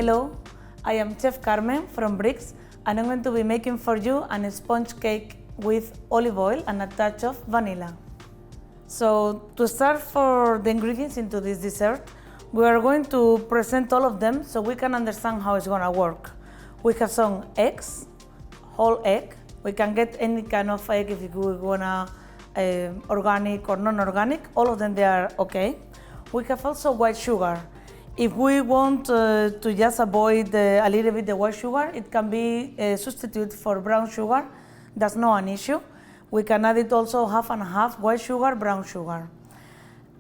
Hello, I am Chef Carmen from Bricks, and I'm going to be making for you a sponge cake with olive oil and a touch of vanilla. So to start for the ingredients into this dessert, we are going to present all of them so we can understand how it's gonna work. We have some eggs, whole egg. We can get any kind of egg if we wanna organic or non-organic. All of them, they are okay. We have also white sugar. If we want to just avoid a little bit the white sugar, it can be substituted for brown sugar. That's not an issue. We can add it also half and half white sugar, brown sugar.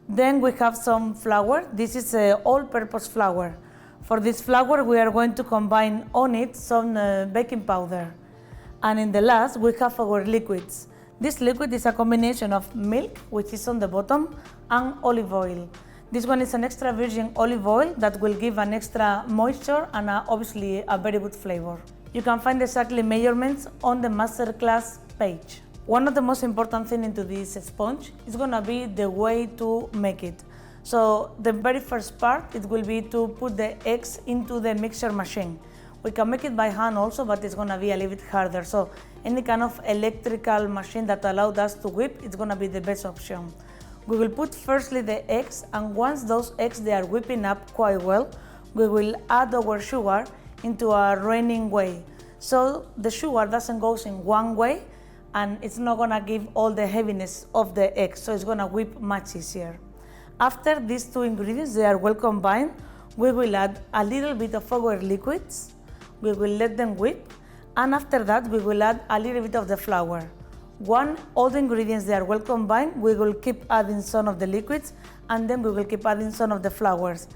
Then we have some flour. This is all-purpose flour. For this flour, we are going to combine on it some baking powder. And in the last, we have our liquids. This liquid is a combination of milk, which is on the bottom, and olive oil. This one is an extra virgin olive oil that will give an extra moisture and obviously a very good flavor. You can find exactly measurements on the Masterclass page. One of the most important things into this sponge is gonna be the way to make it. So the very first part, it will be to put the eggs into the mixer machine. We can make it by hand also, but it's gonna be a little bit harder. So any kind of electrical machine that allows us to whip, it's gonna be the best option. We will put firstly the eggs, and once those eggs they are whipping up quite well, we will add our sugar into a raining way. So the sugar doesn't go in one way, and it's not gonna give all the heaviness of the eggs, so it's gonna whip much easier. After these two ingredients, they are well combined, we will add a little bit of our liquids, we will let them whip, and after that we will add a little bit of the flour. Once all the ingredients they are well combined, we will keep adding some of the liquids, and then we will keep adding some of the flours.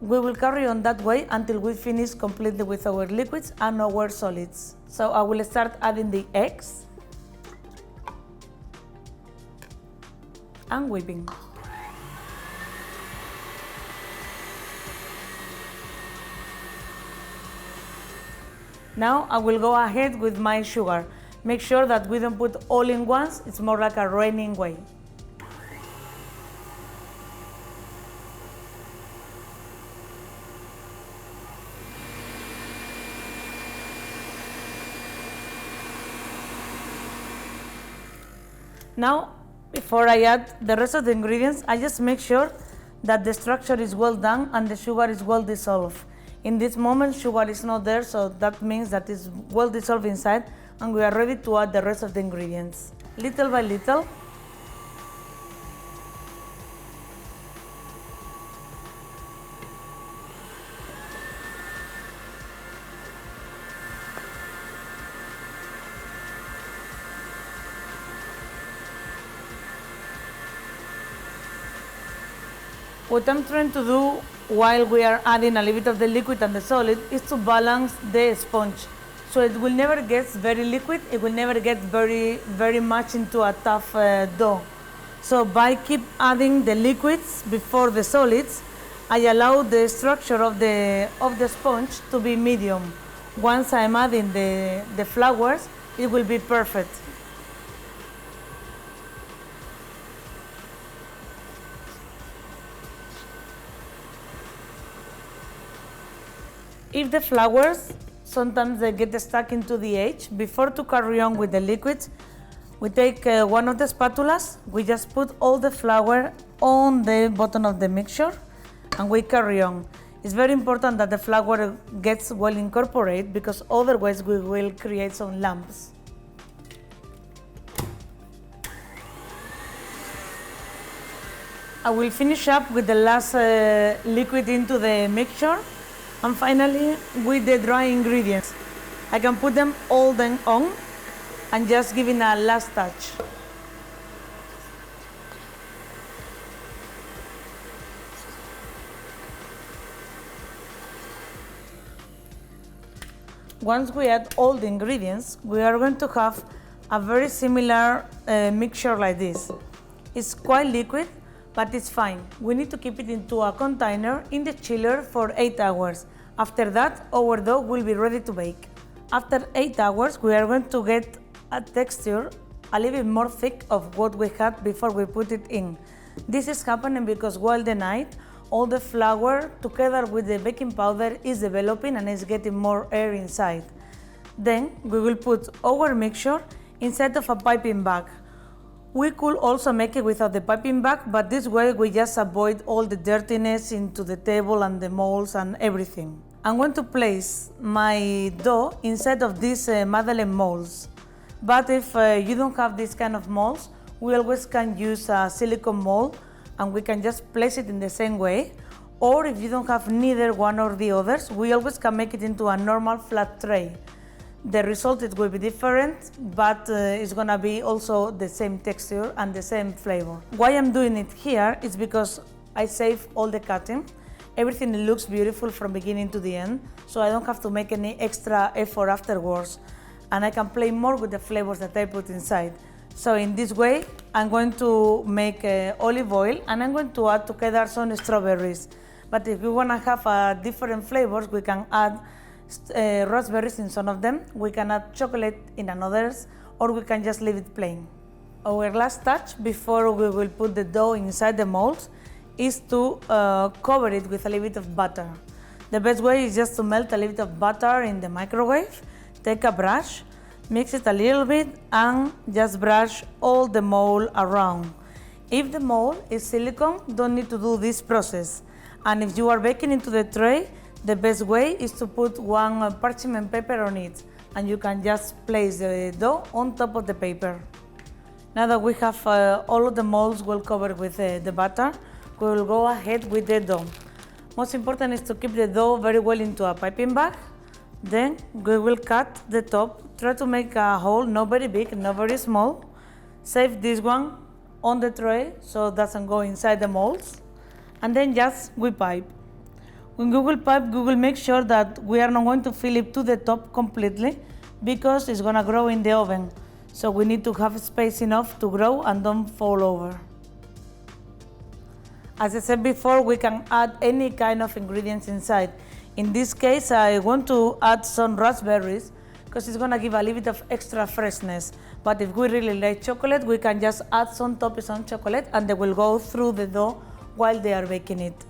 We will carry on that way until we finish completely with our liquids and our solids. So I will start adding the eggs and whipping. Now I will go ahead with my sugar. Make sure that we don't put all in once, it's more like a raining way. Now, before I add the rest of the ingredients, I just make sure that the structure is well done and the sugar is well dissolved. In this moment, sugar is not there, so that means that it's well dissolved inside, and we are ready to add the rest of the ingredients. Little by little, what I'm trying to do while we are adding a little bit of the liquid and the solid is to balance the sponge. So it will never get very liquid, it will never get very much into a tough dough. So by keep adding the liquids before the solids, I allow the structure of the sponge to be medium. Once I'm adding the flours, it will be perfect. If the flours, sometimes they get stuck into the edge, before to carry on with the liquids, we take one of the spatulas, we just put all the flour on the bottom of the mixture, and we carry on. It's very important that the flour gets well incorporated, because otherwise we will create some lumps. I will finish up with the last liquid into the mixture. And finally, with the dry ingredients, I can put them all then on and just giving a last touch. Once we add all the ingredients, we are going to have a very similar mixture like this. It's quite liquid, but it's fine. We need to keep it into a container in the chiller for 8 hours. After that, our dough will be ready to bake. After 8 hours, we are going to get a texture a little bit more thick of what we had before we put it in. This is happening because while the night, all the flour together with the baking powder is developing and is getting more air inside. Then we will put our mixture inside of a piping bag. We could also make it without the piping bag, but this way we just avoid all the dirtiness into the table and the molds and everything. I'm going to place my dough inside of these Madeleine molds. But if you don't have this kind of molds, we always can use a silicone mold and we can just place it in the same way. Or if you don't have neither one or the others, we always can make it into a normal flat tray. The result it will be different, but it's gonna be also the same texture and the same flavor. Why I'm doing it here is because I save all the cutting. Everything looks beautiful from beginning to the end, so I don't have to make any extra effort afterwards. And I can play more with the flavors that I put inside. So in this way, I'm going to make olive oil and I'm going to add together some strawberries. But if we wanna have different flavors, we can add raspberries in some of them, we can add chocolate in others, or we can just leave it plain. Our last touch before we will put the dough inside the molds is to cover it with a little bit of butter. The best way is just to melt a little bit of butter in the microwave, take a brush, mix it a little bit and just brush all the mold around. If the mold is silicone, don't need to do this process. And if you are baking into the tray, the best way is to put one parchment paper on it, and you can just place the dough on top of the paper. Now that we have all of the molds well covered with the butter, we will go ahead with the dough. Most important is to keep the dough very well into a piping bag. Then we will cut the top. Try to make a hole, not very big, not very small. Save this one on the tray so it doesn't go inside the molds. And then just we pipe. When we will pipe, we will make sure that we are not going to fill it to the top completely because it's going to grow in the oven. So we need to have space enough to grow and don't fall over. As I said before, we can add any kind of ingredients inside. In this case, I want to add some raspberries because it's going to give a little bit of extra freshness. But if we really like chocolate, we can just add some toppings on chocolate and they will go through the dough while they are baking it.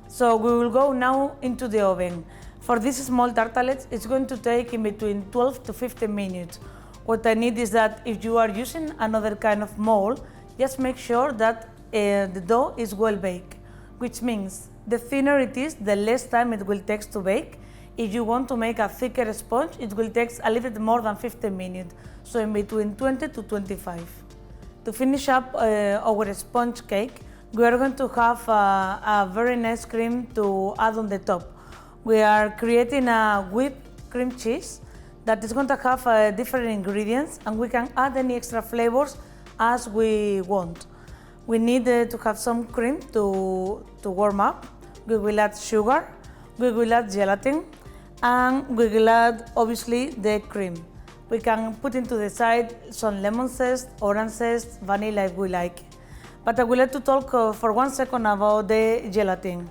So we will go now into the oven. For these small tartlets, it's going to take in between 12 to 15 minutes. What I need is that if you are using another kind of mold, just make sure that the dough is well baked, which means the thinner it is, the less time it will take to bake. If you want to make a thicker sponge, it will take a little bit more than 15 minutes, so in between 20 to 25. To finish up our sponge cake, we are going to have a very nice cream to add on the top. We are creating a whipped cream cheese that is going to have different ingredients, and we can add any extra flavors as we want. We need to have some cream to warm up. We will add sugar, we will add gelatin, and we will add obviously the cream. We can put into the side some lemon zest, orange zest, vanilla if we like. But I would like to talk for 1 second about the gelatin.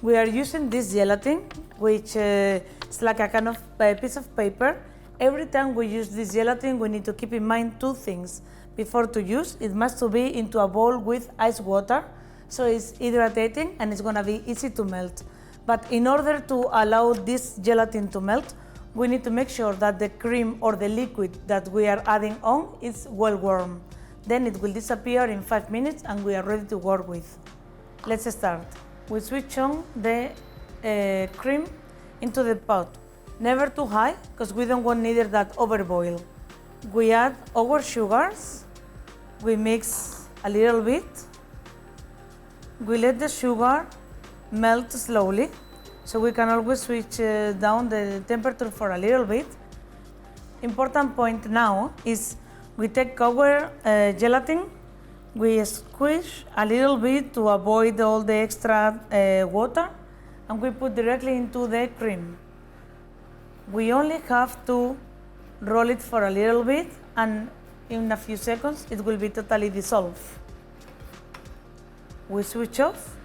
We are using this gelatin, which is like a kind of piece of paper. Every time we use this gelatin, we need to keep in mind two things. Before to use, it must be into a bowl with ice water, so it's hydrating and it's going to be easy to melt. But in order to allow this gelatin to melt, we need to make sure that the cream or the liquid that we are adding on is well warm. Then it will disappear in 5 minutes and we are ready to work with. Let's start. We switch on the cream into the pot. Never too high, because we don't want neither that overboil. We add our sugars. We mix a little bit. We let the sugar melt slowly, so we can always switch down the temperature for a little bit. Important point now is we take our gelatin, we squish a little bit to avoid all the extra water, and we put directly into the cream. We only have to roll it for a little bit, and in a few seconds it will be totally dissolved. We switch off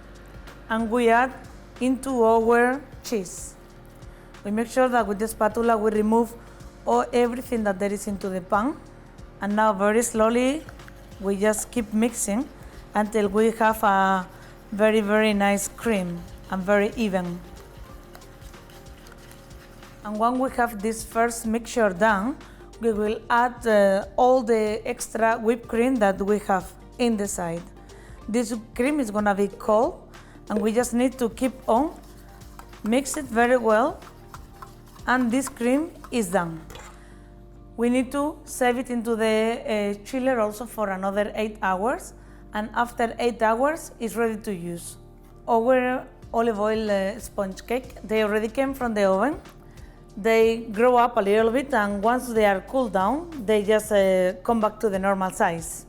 and we add into our cheese. We make sure that with the spatula we remove everything that there is into the pan. And now very slowly we just keep mixing until we have a very, very nice cream and very even. And when we have this first mixture done, we will add all the extra whipped cream that we have in the side. This cream is gonna be cold, and we just need to keep on, mix it very well, and this cream is done. We need to save it into the chiller also for another 8 hours, and after 8 hours it's ready to use. Our olive oil sponge cake, they already came from the oven. They grow up a little bit, and once they are cooled down, they just come back to the normal size.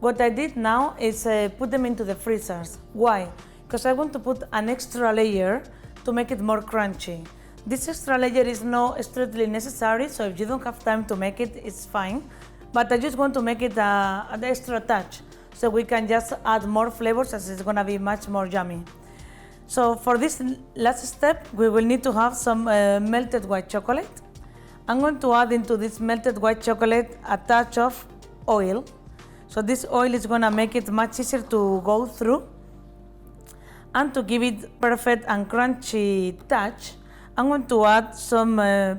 What I did now is put them into the freezers. Why? Because I want to put an extra layer to make it more crunchy. This extra layer is not strictly necessary, so if you don't have time to make it, it's fine. But I just want to make it an extra touch, so we can just add more flavors, as it's gonna be much more yummy. So for this last step, we will need to have some melted white chocolate. I'm going to add into this melted white chocolate a touch of oil. So this oil is gonna make it much easier to go through. And to give it perfect and crunchy touch, I'm going to add some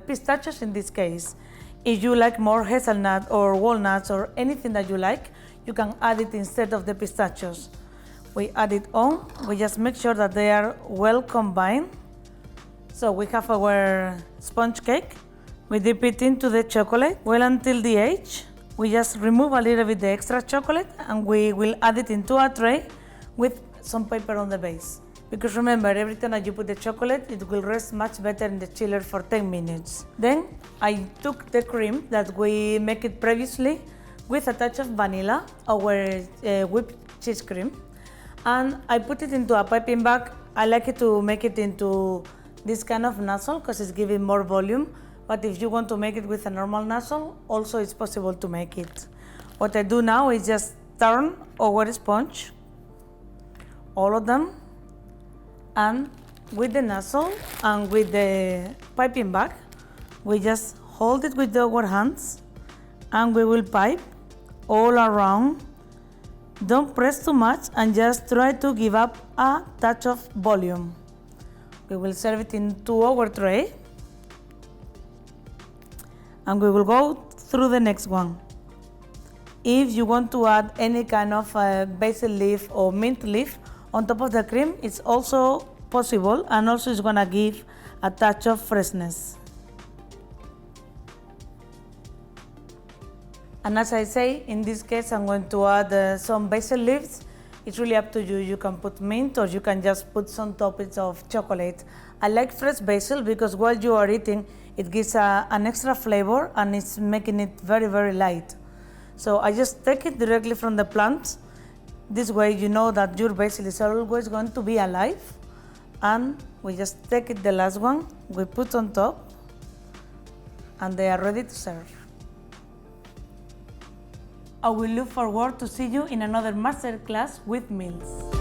pistachios in this case. If you like more hazelnut or walnuts or anything that you like, you can add it instead of the pistachios. We add it on, we just make sure that they are well combined. So we have our sponge cake. We dip it into the chocolate well until the edge. We just remove a little bit the extra chocolate, and we will add it into a tray with some paper on the base. Because remember, every time that you put the chocolate, it will rest much better in the chiller for 10 minutes. Then I took the cream that we make it previously with a touch of vanilla, our whipped cheese cream, and I put it into a piping bag. I like it to make it into this kind of nozzle because it's giving more volume, but if you want to make it with a normal nozzle, also it's possible to make it. What I do now is just turn our sponge, all of them, and with the nozzle and with the piping bag, we just hold it with our hands and we will pipe all around. Don't press too much and just try to give up a touch of volume. We will serve it into our tray and we will go through the next one. If you want to add any kind of basil leaf or mint leaf on top of the cream, it's also possible, and also it's gonna give a touch of freshness. And as I say, in this case, I'm going to add some basil leaves. It's really up to you. You can put mint or you can just put some toppings of chocolate. I like fresh basil because while you are eating, it gives an extra flavor and it's making it very, very light. So I just take it directly from the plant. This way you know that your basil is always going to be alive. And we just take it, the last one, we put on top, and they are ready to serve. I will look forward to see you in another masterclass with meals.